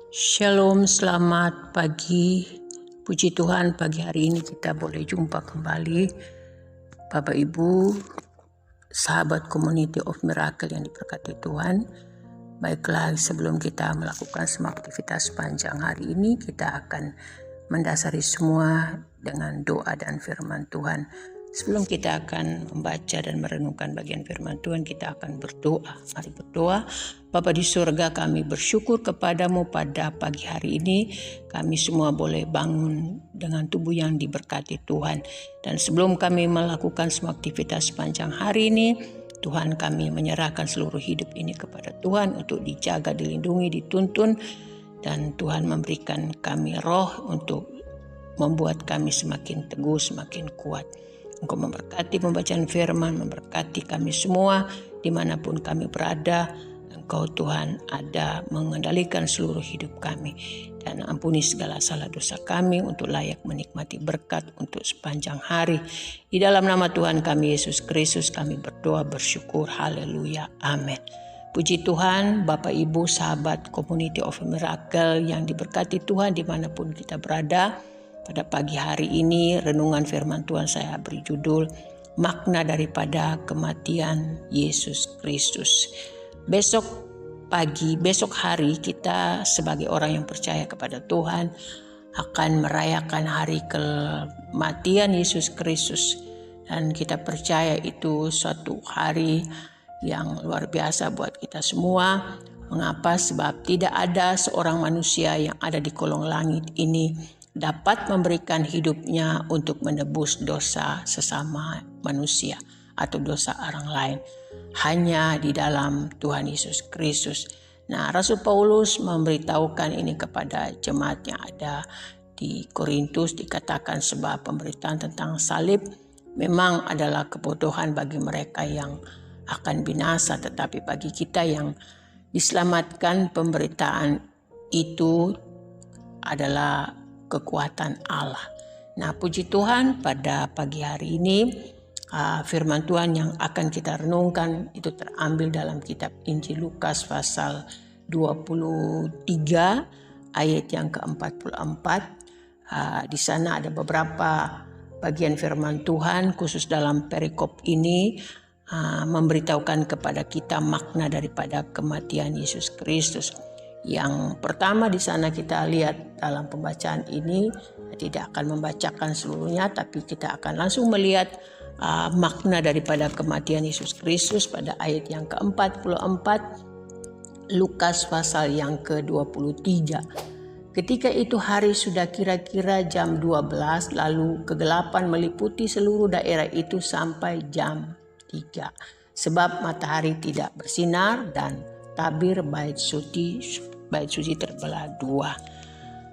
Shalom, selamat pagi. Puji Tuhan, pagi hari ini kita boleh jumpa kembali. Bapak Ibu, sahabat Community of Miracle yang diberkati Tuhan. Baiklah, sebelum kita melakukan semua aktivitas sepanjang hari ini, kita akan mendasari semua dengan doa dan firman Tuhan. Sebelum kita akan membaca dan merenungkan bagian firman Tuhan, kita akan berdoa. Mari berdoa. Bapa di surga, kami bersyukur kepadamu pada pagi hari ini. Kami semua boleh bangun dengan tubuh yang diberkati Tuhan. Dan sebelum kami melakukan semua aktivitas sepanjang hari ini, Tuhan, kami menyerahkan seluruh hidup ini kepada Tuhan untuk dijaga, dilindungi, dituntun. Dan Tuhan memberikan kami roh untuk membuat kami semakin teguh, semakin kuat. Engkau memberkati pembacaan firman, memberkati kami semua dimanapun kami berada. Engkau Tuhan ada mengendalikan seluruh hidup kami. Dan ampuni segala salah dosa kami untuk layak menikmati berkat untuk sepanjang hari. Di dalam nama Tuhan kami Yesus Kristus kami berdoa bersyukur. Haleluya. Amin. Puji Tuhan, Bapak Ibu sahabat Community of Miracle yang diberkati Tuhan dimanapun kita berada. Pada pagi hari ini renungan firman Tuhan saya beri judul makna daripada kematian Yesus Kristus. Besok hari kita sebagai orang yang percaya kepada Tuhan akan merayakan hari kematian Yesus Kristus. Dan kita percaya itu suatu hari yang luar biasa buat kita semua. Mengapa? Sebab tidak ada seorang manusia yang ada di kolong langit ini dapat memberikan hidupnya untuk menebus dosa sesama manusia atau dosa orang lain. Hanya di dalam Tuhan Yesus Kristus. Nah, Rasul Paulus memberitahukan ini kepada jemaat yang ada di Korintus, dikatakan sebab pemberitaan tentang salib memang adalah kebodohan bagi mereka yang akan binasa, tetapi bagi kita yang diselamatkan pemberitaan itu adalah kekuatan Allah. Nah, puji Tuhan pada pagi hari ini firman Tuhan yang akan kita renungkan itu terambil dalam kitab Injil Lukas pasal 23 ayat yang ke-44. Di sana ada beberapa bagian firman Tuhan khusus dalam perikop ini memberitahukan kepada kita makna daripada kematian Yesus Kristus. Yang pertama di sana kita lihat dalam pembacaan ini, tidak akan membacakan seluruhnya, tapi kita akan langsung melihat makna daripada kematian Yesus Kristus pada ayat yang ke-44 Lukas pasal yang ke-23. Ketika itu hari sudah kira-kira jam 12, lalu kegelapan meliputi seluruh daerah itu sampai jam 3. Sebab matahari tidak bersinar dan tabir bait suci terbelah dua.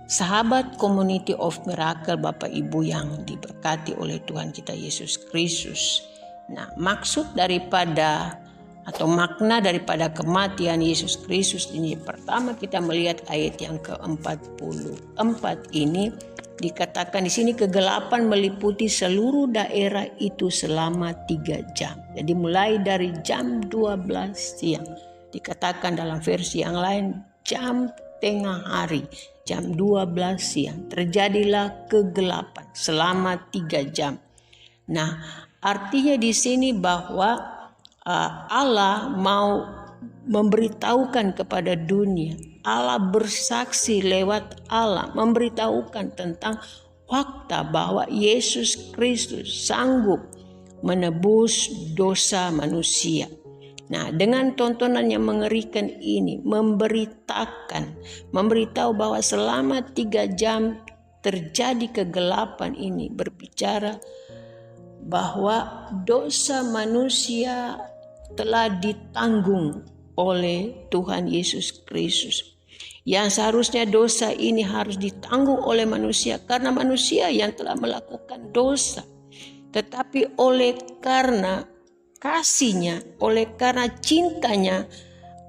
Sahabat Community of Miracle, Bapak Ibu yang diberkati oleh Tuhan kita Yesus Kristus. Nah, maksud daripada atau makna daripada kematian Yesus Kristus ini, pertama kita melihat ayat yang ke-44 ini dikatakan di sini kegelapan meliputi seluruh daerah itu selama 3 jam. Jadi mulai dari jam 12 siang. Dikatakan dalam versi yang lain jam tengah hari, jam 12 siang. Terjadilah kegelapan selama 3 jam. Nah, artinya di sini bahwa Allah mau memberitahukan kepada dunia. Allah bersaksi lewat Allah memberitahukan tentang fakta bahwa Yesus Kristus sanggup menebus dosa manusia. Nah, dengan tontonan yang mengerikan ini memberitahu bahwa selama 3 jam terjadi kegelapan ini berbicara bahwa dosa manusia telah ditanggung oleh Tuhan Yesus Kristus. Yang seharusnya dosa ini harus ditanggung oleh manusia karena manusia yang telah melakukan dosa. Tetapi oleh karena kasihnya, oleh karena cintanya,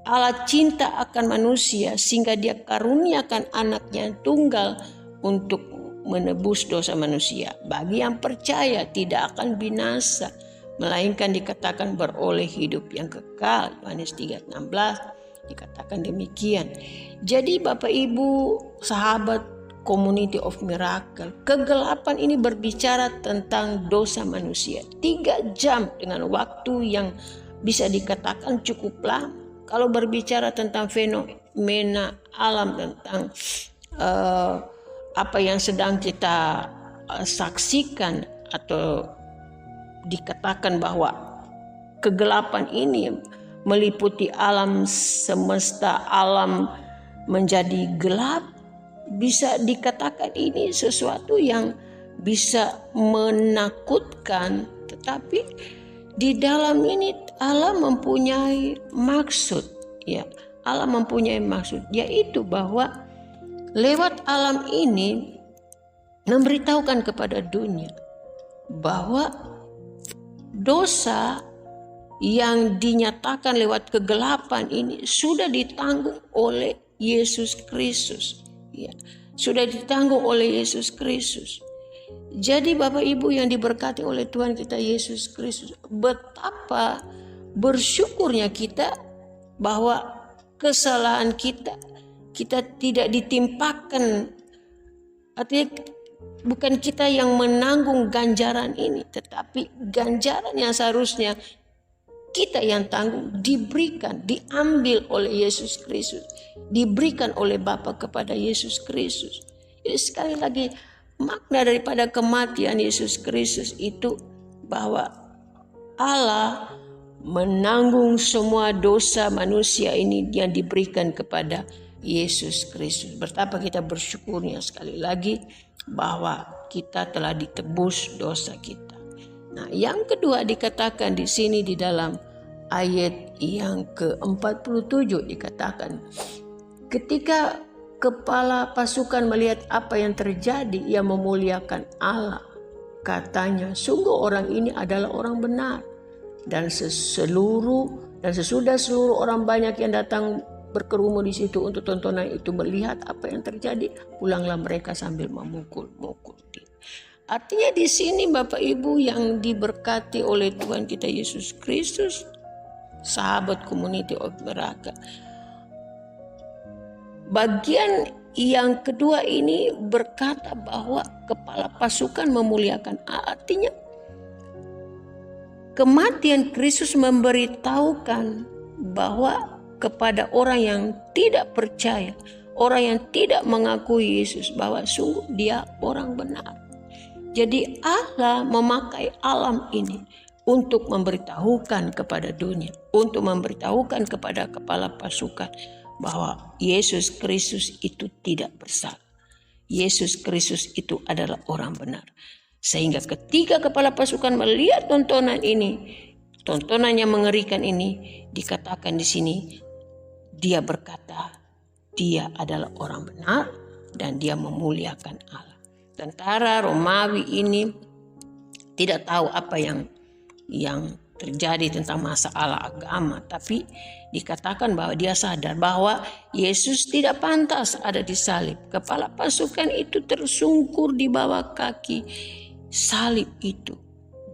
Allah cinta akan manusia sehingga dia karuniakan anaknya yang tunggal untuk menebus dosa manusia. Bagi yang percaya tidak akan binasa, melainkan dikatakan beroleh hidup yang kekal. Yohanes 3:16. Dikatakan demikian. Jadi Bapak Ibu sahabat Community of Miracle, kegelapan ini berbicara tentang dosa manusia. 3 jam dengan waktu yang bisa dikatakan cukup lama. Kalau berbicara tentang fenomena alam, tentang apa yang sedang kita saksikan, atau dikatakan bahwa kegelapan ini meliputi alam semesta, alam menjadi gelap, bisa dikatakan ini sesuatu yang bisa menakutkan. Tetapi di dalam ini Allah mempunyai maksud, ya. Allah mempunyai maksud, yaitu bahwa lewat alam ini memberitahukan kepada dunia bahwa dosa yang dinyatakan lewat kegelapan ini sudah ditanggung oleh Yesus Kristus, ya, sudah ditanggung oleh Yesus Kristus. Jadi Bapak Ibu yang diberkati oleh Tuhan kita Yesus Kristus, betapa bersyukurnya kita bahwa kesalahan kita tidak ditimpakan, artinya bukan kita yang menanggung ganjaran ini, tetapi ganjaran yang seharusnya kita yang tanggung diberikan, diambil oleh Yesus Kristus, diberikan oleh Bapa kepada Yesus Kristus. Jadi sekali lagi, makna daripada kematian Yesus Kristus itu bahwa Allah menanggung semua dosa manusia ini yang diberikan kepada Yesus Kristus. Betapa kita bersyukurnya sekali lagi bahwa kita telah ditebus dosa kita. Nah, yang kedua dikatakan di sini di dalam ayat yang ke-47 dikatakan, ketika kepala pasukan melihat apa yang terjadi, ia memuliakan Allah. Katanya, sungguh orang ini adalah orang benar. Dan sesudah seluruh orang banyak yang datang berkerumun di situ untuk tontonan itu melihat apa yang terjadi, pulanglah mereka sambil memukul-mukul dia. Artinya di sini Bapak Ibu yang diberkati oleh Tuhan kita Yesus Kristus, sahabat Community of Miracle, bagian yang kedua ini berkata bahwa kepala pasukan memuliakan Allah. Artinya kematian Kristus memberitahukan bahwa kepada orang yang tidak percaya, orang yang tidak mengakui Yesus, bahwa sungguh dia orang benar. Jadi Allah memakai alam ini untuk memberitahukan kepada dunia, untuk memberitahukan kepada kepala pasukan bahwa Yesus Kristus itu tidak bersalah. Yesus Kristus itu adalah orang benar. Sehingga ketika kepala pasukan melihat tontonan ini, tontonan yang mengerikan ini, dikatakan di sini, dia berkata, dia adalah orang benar dan dia memuliakan Allah. Tentara Romawi ini tidak tahu apa yang terjadi tentang masalah agama, tapi dikatakan bahwa dia sadar bahwa Yesus tidak pantas ada di salib. Kepala pasukan itu tersungkur di bawah kaki salib itu,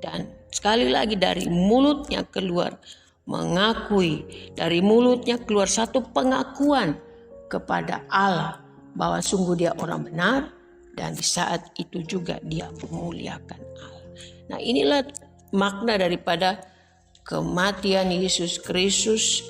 dan sekali lagi dari mulutnya keluar mengakui, dari mulutnya keluar satu pengakuan kepada Allah bahwa sungguh dia orang benar, dan di saat itu juga dia memuliakan Allah. Nah, inilah makna daripada kematian Yesus Kristus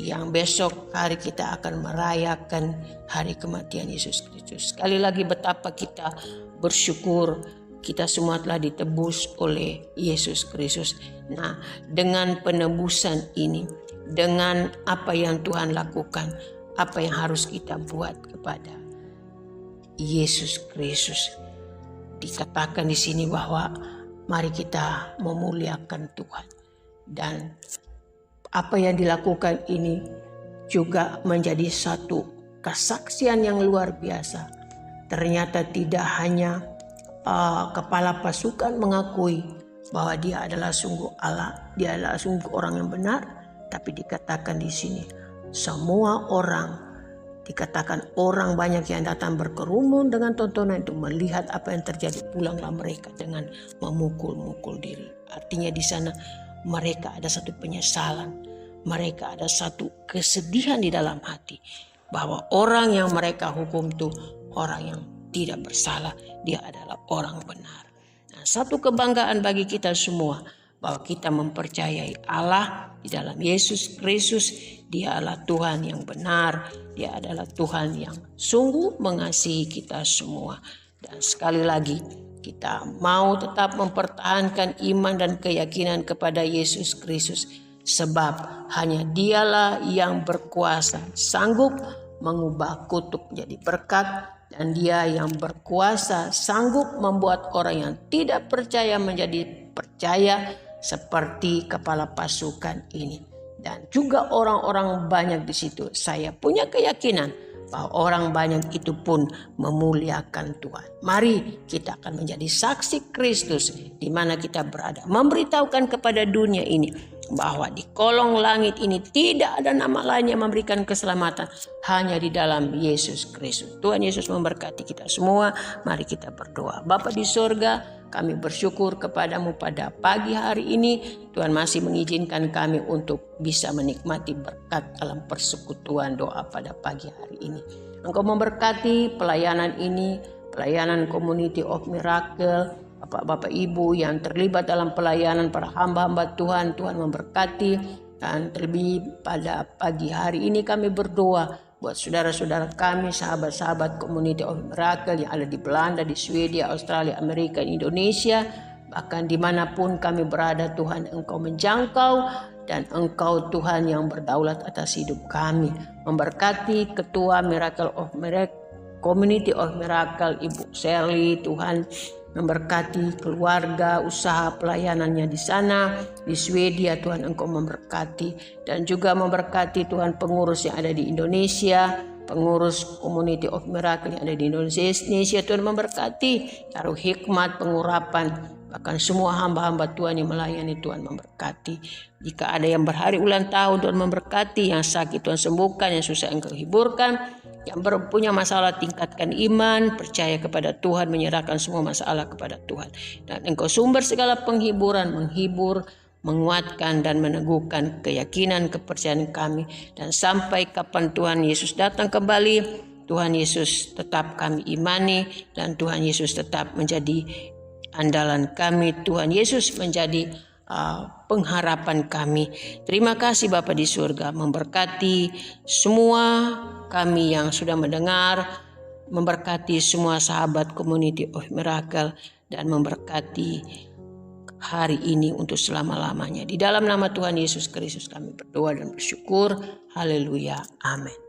yang besok hari kita akan merayakan hari kematian Yesus Kristus. Sekali lagi betapa kita bersyukur kita semua telah ditebus oleh Yesus Kristus. Nah, dengan penebusan ini, dengan apa yang Tuhan lakukan, apa yang harus kita buat kepada Yesus Kristus, dikatakan di sini bahwa mari kita memuliakan Tuhan. Dan apa yang dilakukan ini juga menjadi satu kesaksian yang luar biasa. Ternyata tidak hanya kepala pasukan mengakui bahwa dia adalah sungguh Allah, dia adalah sungguh orang yang benar, tapi dikatakan di sini semua orang, dikatakan orang banyak yang datang berkerumun dengan tontonan itu melihat apa yang terjadi, pulanglah mereka dengan memukul-mukul diri. Artinya di sana mereka ada satu penyesalan mereka ada satu kesedihan di dalam hati bahwa orang yang mereka hukum itu orang yang tidak bersalah, dia adalah orang benar. Nah, satu kebanggaan bagi kita semua bahwa kita mempercayai Allah di dalam Yesus Kristus. Dia adalah Tuhan yang benar, dia adalah Tuhan yang sungguh mengasihi kita semua. Dan sekali lagi, kita mau tetap mempertahankan iman dan keyakinan kepada Yesus Kristus. Sebab hanya dialah yang berkuasa, sanggup mengubah kutuk menjadi berkat. Dan dia yang berkuasa, sanggup membuat orang yang tidak percaya menjadi percaya seperti kepala pasukan ini. Dan juga orang-orang banyak di situ. Saya punya keyakinan bahwa orang banyak itu pun memuliakan Tuhan. Mari kita akan menjadi saksi Kristus di mana kita berada. Memberitahukan kepada dunia ini bahwa di kolong langit ini tidak ada nama lain yang memberikan keselamatan. Hanya di dalam Yesus Kristus. Tuhan Yesus memberkati kita semua. Mari kita berdoa. Bapa di sorga, kami bersyukur kepadamu pada pagi hari ini. Tuhan masih mengizinkan kami untuk bisa menikmati berkat dalam persekutuan doa pada pagi hari ini. Engkau memberkati pelayanan ini, pelayanan Community of Miracle, Bapak-bapak Ibu yang terlibat dalam pelayanan para hamba-hamba Tuhan. Tuhan memberkati. Dan terlebih pada pagi hari ini kami berdoa buat saudara-saudara kami, sahabat-sahabat Community of Miracle yang ada di Belanda, di Swedia, Australia, Amerika, Indonesia. Bahkan dimanapun kami berada, Tuhan Engkau menjangkau dan Engkau Tuhan yang berdaulat atas hidup kami. Memberkati Ketua Community of Miracle, Ibu Shirley, Tuhan memberkati keluarga, usaha pelayanannya di sana, di Swedia. Tuhan Engkau memberkati. Dan juga memberkati Tuhan pengurus yang ada di Indonesia, pengurus Community of Miracle yang ada di Indonesia. Tuhan memberkati, taruh hikmat, pengurapan, bahkan semua hamba-hamba Tuhan yang melayani. Tuhan memberkati. Jika ada yang berhari ulang tahun, Tuhan memberkati. Yang sakit Tuhan sembuhkan, yang susah Engkau hiburkan. Yang punya masalah tingkatkan iman, percaya kepada Tuhan, menyerahkan semua masalah kepada Tuhan. Dan Engkau sumber segala penghiburan, menghibur, menguatkan dan meneguhkan keyakinan, kepercayaan kami. Dan sampai kapan Tuhan Yesus datang kembali, Tuhan Yesus tetap kami imani dan Tuhan Yesus tetap menjadi andalan kami. Tuhan Yesus menjadi pengharapan kami. Terima kasih Bapa di surga, memberkati semua kami yang sudah mendengar, memberkati semua sahabat Community of Miracle, dan memberkati hari ini untuk selama-lamanya. Di dalam nama Tuhan Yesus Kristus kami berdoa dan bersyukur. Haleluya. Amin.